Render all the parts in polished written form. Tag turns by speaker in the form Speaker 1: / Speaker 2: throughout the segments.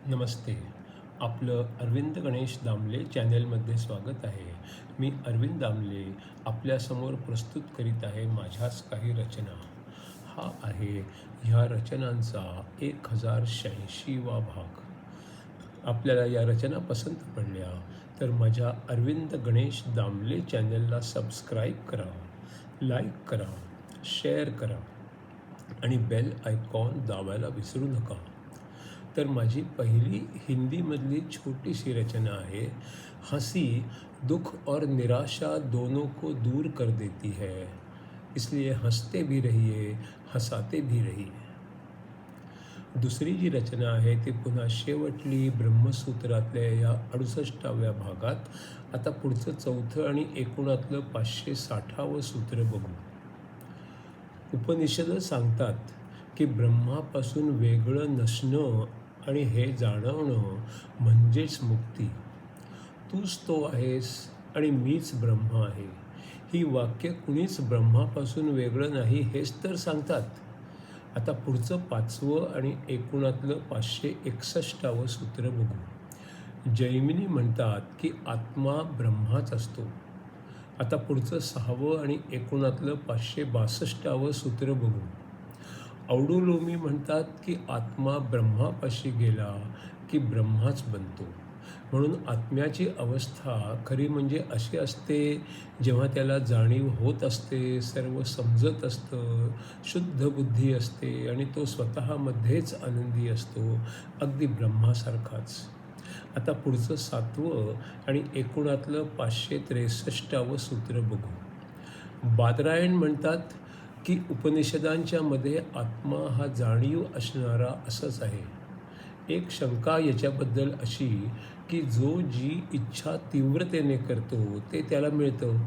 Speaker 1: नमस्ते. आपलं अरविंद गणेश दामले चॅनेलमध्ये स्वागत आहे. मी अरविंद दामले आपल्यासमोर प्रस्तुत करीत आहे माझ्याच काही रचना. हा आहे ह्या रचनांचा 1086वा भाग. आपल्याला या रचना पसंत पडल्या तर माझ्या अरविंद गणेश दामले चॅनलला सबस्क्राईब करा, लाईक करा, शेअर करा आणि बेल आयकॉन दाबायला विसरू नका. तर माझी पहिली हिंदीमधली छोटीशी रचना आहे. हंसी दुख और निराशा दोनों को दूर कर देती है, इसलिए हंसते भी रहिए, हसाते भी रहिए. दुसरी जी रचना आहे ती पुन्हा शेवटली ब्रह्मसूत्रातल्या या 68व्या भागात. आता पुढचं चौथं आणि एकूणातलं 560वं सूत्र बघू. उपनिषद सांगतात की ब्रह्मापासून वेगळं नसणं आणि हे जाणवणं म्हणजेच मुक्ती. तूच तो आहेस आणि मीच ब्रह्म आहे. ही वाक्य कुणीच ब्रह्मापासून वेगळं नाही हेच तर सांगतात. आता पुढचं 5वं आणि एकूणातलं 561वं सूत्र बघू. जैमिनी म्हणतात की आत्मा ब्रह्माच असतो. आता पुढचं 6वं आणि एकूणातलं 562वं सूत्र बघू. औडुलोमी म्हणतात की आत्मा ब्रह्मापाशी गेला की ब्रह्माच बनतो. म्हणून आत्म्याची अवस्था खरी म्हणजे अशी असते जेव्हा त्याला जाणीव होत असते, सर्व समजत असतं, शुद्ध बुद्धी असते आणि तो स्वतःमध्येच आनंदी असतो, अगदी ब्रह्मासारखाच. आता पुढचं 7वं आणि एकूणातलं 563वं सूत्र बघू. बादरायण म्हणतात की उपनिषदांच्या मध्ये आत्मा हा जाणीव असणारा असंच आहे. एक शंका याच्याबद्दल अशी की जो जी इच्छा तीव्रतेने करतो ते त्याला मिळतं.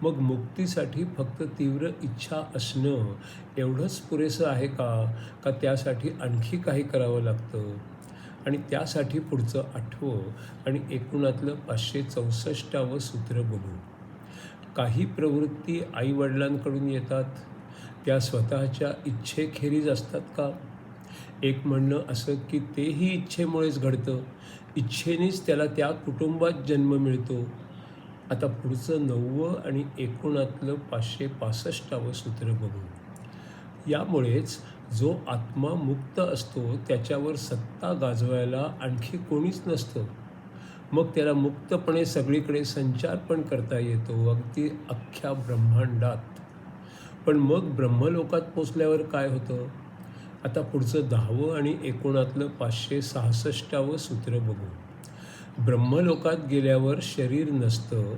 Speaker 1: मग मुक्तीसाठी फक्त तीव्र इच्छा असणं एवढंच पुरेसं आहे का त्यासाठी आणखी काही करावं लागतं? आणि त्यासाठी पुढचं 8वं आणि एकूणातलं 564वं सूत्र बघू. काही प्रवृत्ती आईवडिलांकडून येतात, त्या स्वतःच्या इच्छेखेरीज असतात का? एक म्हणणं असं की तेही इच्छेमुळेच घडतं, इच्छेनेच त्याला त्या कुटुंबात जन्म मिळतो. आता पुढचं 9वं आणि एकूणातलं 565वं सूत्र बघू. यामुळेच जो आत्मा मुक्त असतो त्याच्यावर सत्ता गाजवायला आणखी कोणीच नसतं. मग त्याला मुक्तपणे सगळीकडे संचार पण करता येतो, अगदी अख्ख्या ब्रह्मांडात. पण मग ब्रह्मलोकात पोचल्यावर काय होतं? आता पुढचं 10वं आणि एकूणातलं 566वं सूत्र बघू. ब्रह्मलोकात गेल्यावर शरीर नसतं,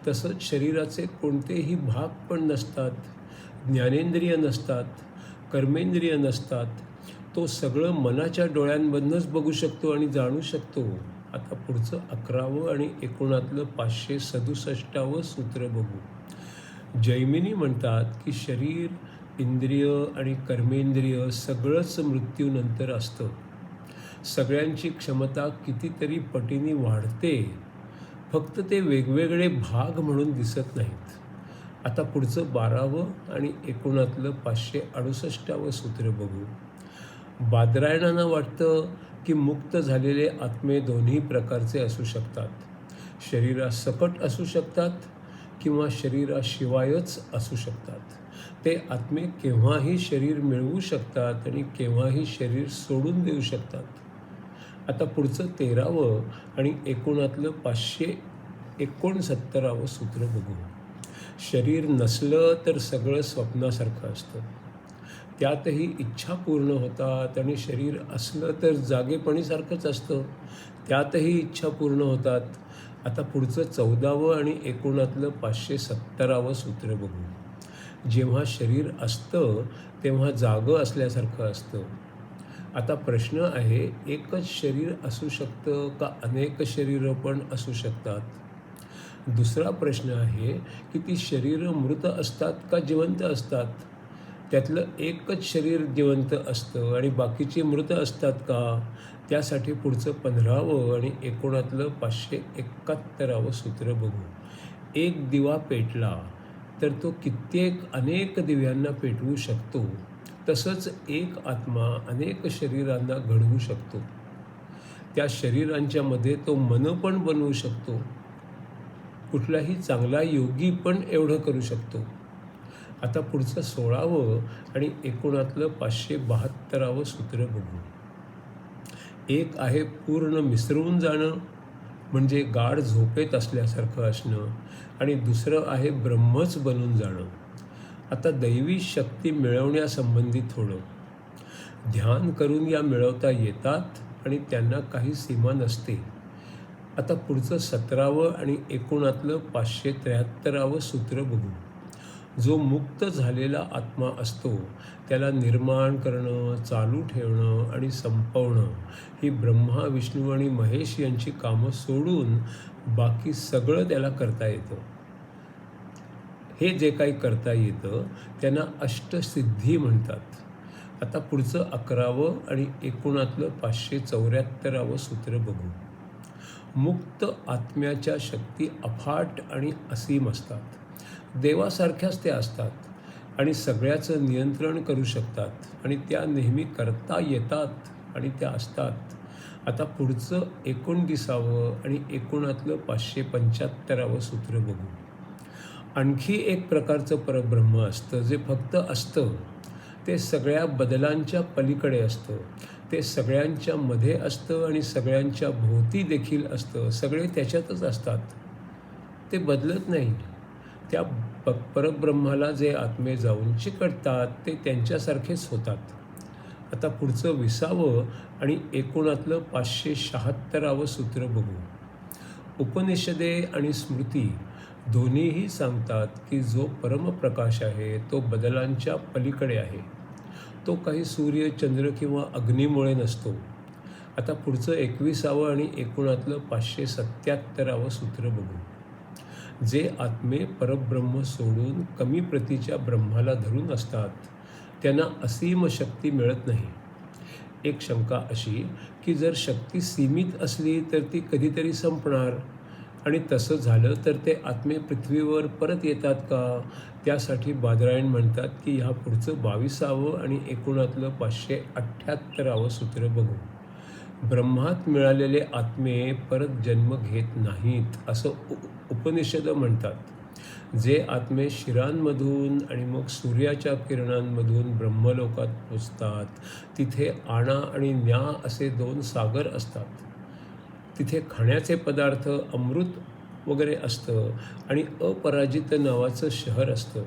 Speaker 1: तसंच शरीराचे कोणतेही भाग पण नसतात, ज्ञानेंद्रिय नसतात, कर्मेंद्रिय नसतात. तो सगळं मनाच्या डोळ्यांमधनंच बघू शकतो आणि जाणू शकतो. आता पुढचं 11वं आणि एकूणातलं 567वं सूत्र बघू. जैमिनी म्हणतात की शरीर, इंद्रिय आणि कर्मेंद्रिय सगळंच मृत्यूनंतर असतं. सगळ्यांची क्षमता कितीतरी पटीने वाढते, फक्त ते वेगवेगळे भाग म्हणून दिसत नाहीत. आता पुढचं 12वं आणि एकूणातलं 568वं सूत्र बघू. बादरायणांना वाटतं की मुक्त झालेले आत्मे दोन्ही प्रकारचे असू शकतात. शरीरासकट असू शकतात किंवा शरीराशिवायच असू शकतात. ते आत्मे केव्हाही शरीर मिळवू शकतात आणि केव्हाही शरीर सोडून देऊ शकतात. आता पुढचं 13वं आणि एकूणातलं 569वं सूत्र बघू. शरीर नसलं तर सगळं स्वप्नासारखं असतं, त्यातही इच्छा पूर्ण होतात. आणि शरीर असलं तर जागेपणीसारखंच असतं, त्यातही इच्छा पूर्ण होतात. आता पुढचं 14वं आणि एकूणातलं 570वं सूत्र बघू. जेव्हा शरीर असतं तेव्हा जागं असल्यासारखं असतं. आता प्रश्न आहे, एकच शरीर असू शकतं का अनेक शरीरं पण असू शकतात? दुसरा प्रश्न आहे की ती शरीरं मृत असतात का जिवंत असतात? त्यातलं एकच शरीर जिवंत असतं आणि बाकीची मृत असतात का? त्यासाठी पुढचं 15वं आणि एकूणातलं 571वं सूत्र बघू. एक दिवा पेटला तर तो कित्येक अनेक दिव्यांना पेटवू शकतो. तसंच एक आत्मा अनेक शरीरांना घडवू शकतो. त्या शरीरांच्या मध्ये तो मन पण बनवू शकतो. कुठलाही चांगला योगी पण एवढं करू शकतो. आता पुढचं 16वं आणि एकूणातलं 572वं सूत्र बघू. एक आहे पूर्ण मिसळून जाणं, म्हणजे गाढ झोपेत असल्यासारखं असणं, आणि दुसरं आहे ब्रह्मच बनून जाणं. आता दैवी शक्ती मिळवण्यासंबंधी थोडं. ध्यान करून या मिळवता येतात आणि त्यांना काही सीमा नसते. आता पुढचं 17वं आणि एकूणातलं 573वं सूत्र बघू. जो मुक्त झालेला आत्मा असतो त्याला निर्माण करणं, चालू ठेवणं आणि संपवणं ही ब्रह्मा, विष्णू आणि महेश यांची कामं सोडून बाकी सगळं त्याला करता येतं. हे जे काही करता येतं त्यांना अष्टसिद्धी म्हणतात. आता पुढचं 11वं आणि एकूणातलं 574वं सूत्र बघू. मुक्त आत्म्याच्या शक्ती अफाट आणि असीम असतात. देवासारख्याच त्या असतात आणि सगळ्याचं नियंत्रण करू शकतात आणि त्या नेहमी करता येतात आणि त्या असतात. आता पुढचं 29वं आणि एकूणातलं 575वं सूत्र बघू. आणखी एक प्रकारचं परब्रह्म असतं जे फक्त असतं. ते सगळ्या बदलांच्या पलीकडे असतं. ते सगळ्यांच्या मध्ये असतं आणि सगळ्यांच्या भोवती देखील असतं. सगळे त्याच्यातच असतात. ते बदलत नाही. त्या परब्रह्माला जे आत्मे जाऊन चिकटतात ते त्यांच्यासारखेच होतात. आता पुढचं 20वं आणि एकूणातलं 576वं सूत्र बघू. उपनिषदे आणि स्मृती दोन्हीही सांगतात की जो परमप्रकाश आहे तो बदलांच्या पलीकडे आहे. तो काही सूर्य, चंद्र किंवा अग्नीमुळे नसतो. आता पुढचं 21वं आणि एकूणातलं 577वं सूत्र बघू. जे आत्मे परब्रह्म सोडून कमी प्रतीच्या ब्रह्माला धरून असतात त्यांना असीम शक्ती मिळत नाही. एक शंका अशी की जर शक्ती सीमित असली तर ती कधीतरी संपणार, आणि तसं झालं तर ते आत्मे पृथ्वीवर परत येतात का? त्यासाठी बादरायण म्हणतात की ह्या पुढचं 22वं आणि एकूणातलं 578वं सूत्र बघू. ब्रह्मात मिळालेले आत्मे परत जन्म घेत नाहीत असं उपनिषदं म्हणतात. जे आत्मे शिरांमधून आणि मग सूर्याच्या किरणांमधून ब्रह्मलोकात पोचतात तिथे आणा आणि न्या असे 2 सागर असतात. तिथे खाण्याचे पदार्थ, अमृत वगैरे असतं आणि अपराजित नावाचं शहर असतं.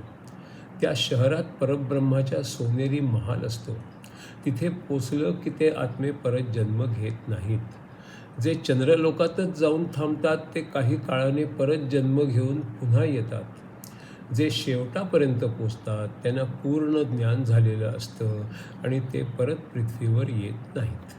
Speaker 1: त्या शहरात परब्रह्माच्या सोनेरी महाल असतो. तिथे पोचलं की ते आत्मे परत जन्म घेत नाहीत. जे चंद्रलोकातच जाऊन थांबतात ते काही काळाने परत जन्म घेऊन पुन्हा येतात. जे शेवटापर्यंत पोचतात त्यांना पूर्ण ज्ञान झालेलं असतं आणि ते परत पृथ्वीवर येत नाहीत.